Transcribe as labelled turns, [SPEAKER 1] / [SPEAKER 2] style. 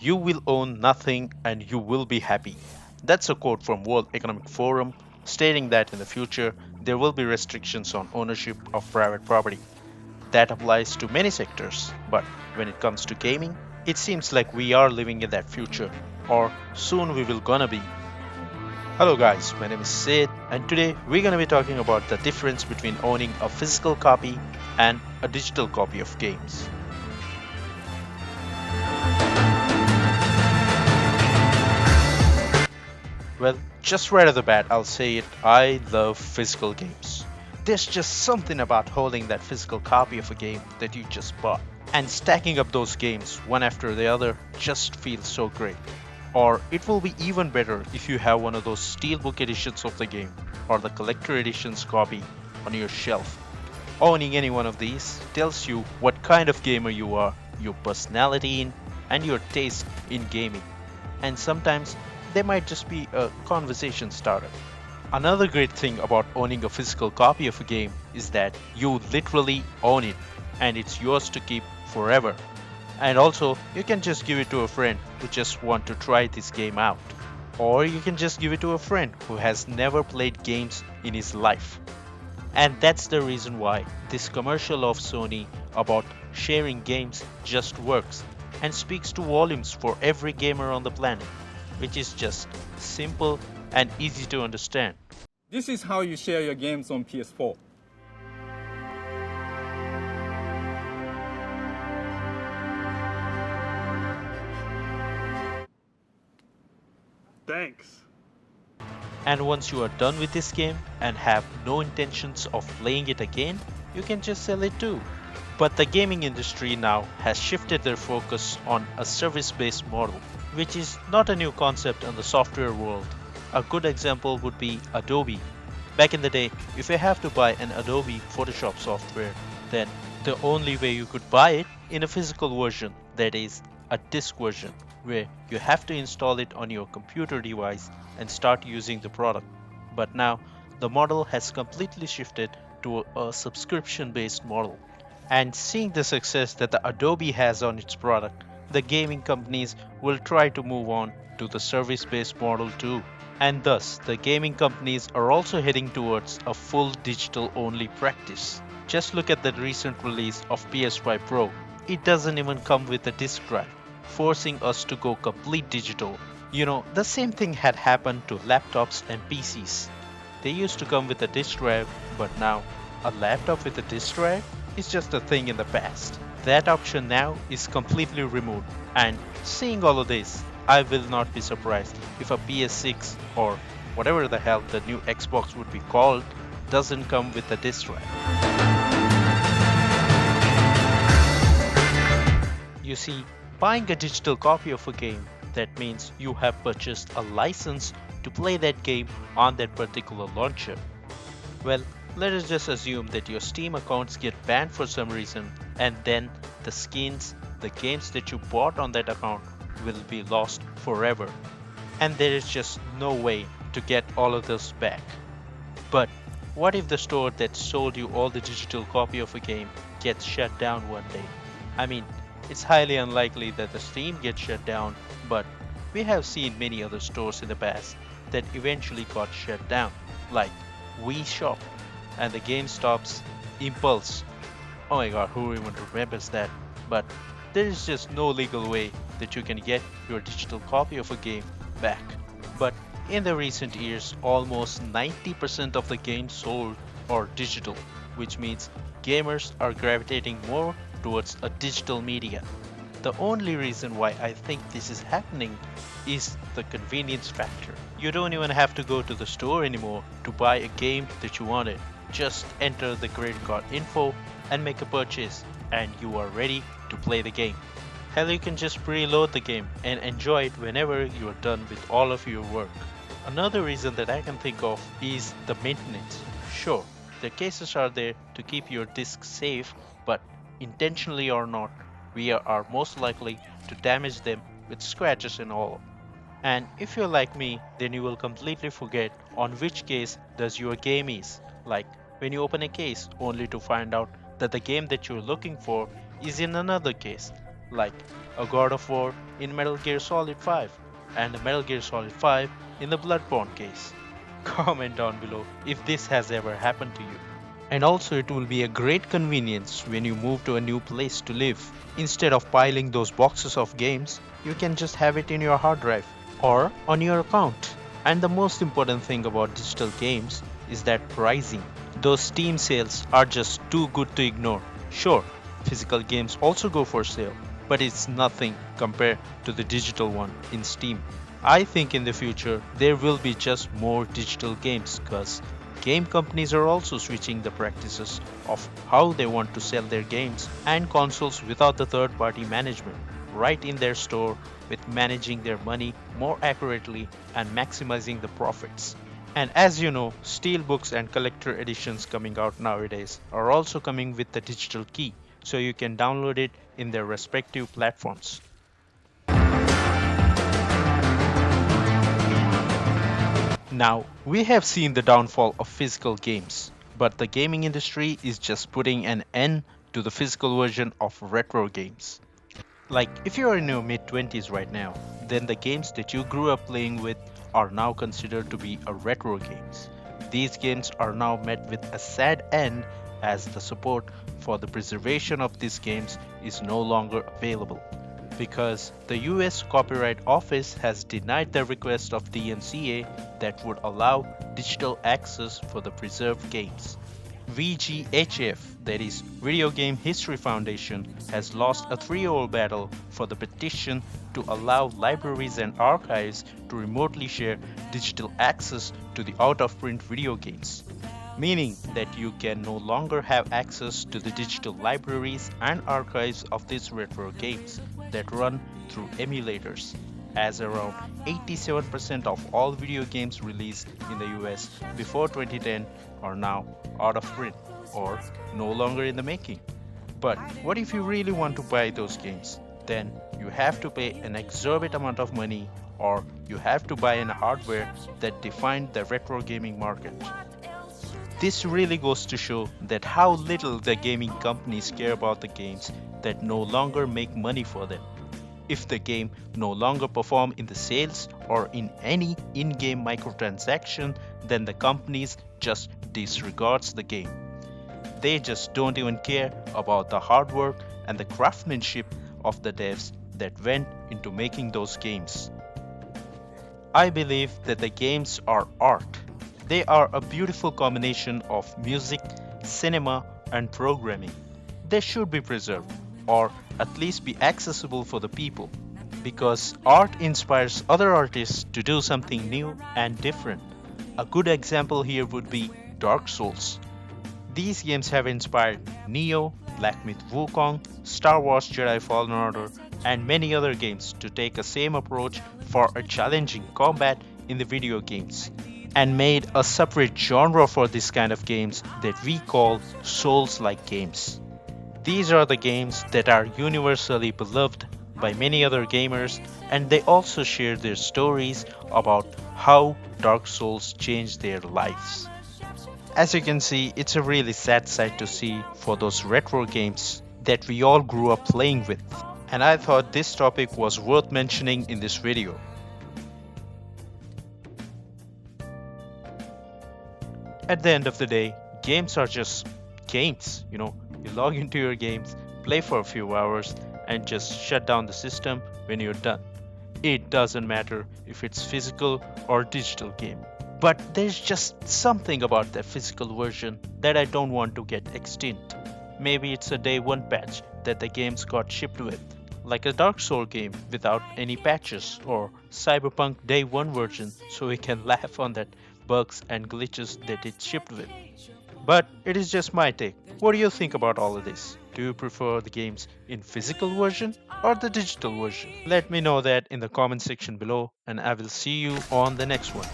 [SPEAKER 1] You will own nothing and you will be happy. That's a quote from World Economic Forum stating that in the future there will be restrictions on ownership of private property. That applies to many sectors, but when it comes to gaming, it seems like we are living in that future, or soon we will gonna be. Hello guys, my name is Sid, and today we're gonna be talking about the difference between owning a physical copy and a digital copy of games. Well, just right off the bat, I'll say it, I love physical games. There's just something about holding that physical copy of a game that you just bought. And stacking up those games one after the other just feels so great. Or it will be even better if you have one of those steelbook editions of the game or the collector editions copy on your shelf. Owning any one of these tells you what kind of gamer you are, your personality in, and your taste in gaming. And sometimes they might just be a conversation starter. Another great thing about owning a physical copy of a game is that you literally own it and it's yours to keep forever. And also, you can just give it to a friend who just want to try this game out. Or you can just give it to a friend who has never played games in his life. And that's the reason why this commercial of Sony about sharing games just works and speaks to volumes for every gamer on the planet, which is just simple and easy to understand.
[SPEAKER 2] This is how you share your games on PS4.
[SPEAKER 3] Thanks.
[SPEAKER 1] And once you are done with this game and have no intentions of playing it again, you can just sell it too. But the gaming industry now has shifted their focus on a service based model, which is not a new concept in the software world. A good example would be Adobe. Back in the day, if you have to buy an Adobe Photoshop software, then the only way you could buy it in a physical version, that is, a disk version, where you have to install it on your computer device and start using the product. But now, the model has completely shifted to a subscription based model. And seeing the success that the Adobe has on its product, the gaming companies will try to move on to the service based model too. And thus, the gaming companies are also heading towards a full digital only practice. Just look at the recent release of PS5 Pro. It doesn't even come with a disk drive, forcing us to go complete digital. The same thing had happened to laptops and PCs. They used to come with a disk drive, but now a laptop with a disk drive is just a thing in the past. That option now is completely removed, and seeing all of this, I will not be surprised if a PS6 or whatever the hell the new Xbox would be called doesn't come with a disk drive. You see, buying a digital copy of a game, that means you have purchased a license to play that game on that particular launcher. Well, let us just assume that your Steam accounts get banned for some reason, and then the skins, the games that you bought on that account will be lost forever. And there is just no way to get all of those back. But what if the store that sold you all the digital copy of a game gets shut down one day? I mean, it's highly unlikely that the Steam gets shut down, but we have seen many other stores in the past that eventually got shut down, like Wii Shop and the GameStop's Impulse. Oh my god, who even remembers that? But there is just no legal way that you can get your digital copy of a game back. But in the recent years, almost 90% of the games sold are digital, which means gamers are gravitating more towards a digital media. The only reason why I think this is happening is the convenience factor. You don't even have to go to the store anymore to buy a game that you wanted. Just enter the credit card info and make a purchase, and you are ready to play the game. Hell, you can just preload the game and enjoy it whenever you are done with all of your work. Another reason that I can think of is the maintenance. Sure, the cases are there to keep your disk safe, but intentionally or not, we are most likely to damage them with scratches and all. And if you're like me, then you will completely forget on which case does your game is. Like when you open a case only to find out that the game that you're looking for is in another case. like a God of War in Metal Gear Solid 5 and a Metal Gear Solid 5 in the Bloodborne case. Comment down below if this has ever happened to you. And also, it will be a great convenience when you move to a new place to live. Instead of piling those boxes of games, you can just have it in your hard drive or on your account. And the most important thing about digital games is that pricing. Those Steam sales are just too good to ignore. Sure, physical games also go for sale, but it's nothing compared to the digital one in Steam. I think in the future there will be just more digital games because game companies are also switching the practices of how they want to sell their games and consoles without the third party management right in their store, with managing their money more accurately and maximizing the profits. And as you know, steelbooks and collector editions coming out nowadays are also coming with the digital key, so you can download it in their respective platforms. Now, we have seen the downfall of physical games, but the gaming industry is just putting an end to the physical version of retro games. Like, if you are in your mid 20s right now, then the games that you grew up playing with are now considered to be a retro games. These games are now met with a sad end as the support for the preservation of these games is no longer available because the US Copyright Office has denied the request of DMCA that would allow digital access for the preserved games. VGHF, that is Video Game History Foundation, has lost a 3-year battle for the petition to allow libraries and archives to remotely share digital access to the out of print video games, meaning that you can no longer have access to the digital libraries and archives of these retro games that run through emulators, as around 87% of all video games released in the US before 2010 are now out of print or no longer in the making. But what if you really want to buy those games? Then you have to pay an exorbitant amount of money, or you have to buy an hardware that defined the retro gaming market. This really goes to show that how little the gaming companies care about the games that no longer make money for them. If the game no longer perform in the sales or in any in-game microtransaction, then the companies just disregards the game. They just don't even care about the hard work and the craftsmanship of the devs that went into making those games. I believe that the games are art. They are a beautiful combination of music, cinema, and programming. They should be preserved, or at least be accessible for the people, because art inspires other artists to do something new and different. A good example here would be Dark Souls. These games have inspired Neo, Black Myth Wukong, Star Wars Jedi Fallen Order, and many other games to take a same approach for a challenging combat in the video games, and made a separate genre for this kind of games that we call Souls-like games. These are the games that are universally beloved by many other gamers, and they also share their stories about how Dark Souls changed their lives. As you can see, it's a really sad sight to see for those retro games that we all grew up playing with, and I thought this topic was worth mentioning in this video. At the end of the day, games are just games, You log into your games, play for a few hours, and just shut down the system when you're done. It doesn't matter if it's physical or digital game. But there's just something about the physical version that I don't want to get extinct. Maybe it's a day one patch that the games got shipped with, like a Dark Souls game without any patches, or Cyberpunk day one version, so we can laugh on that bugs and glitches that it shipped with. But it is just my take. What do you think about all of this? Do you prefer the games in physical version or the digital version? Let me know that in the comment section below, and I will see you on the next one.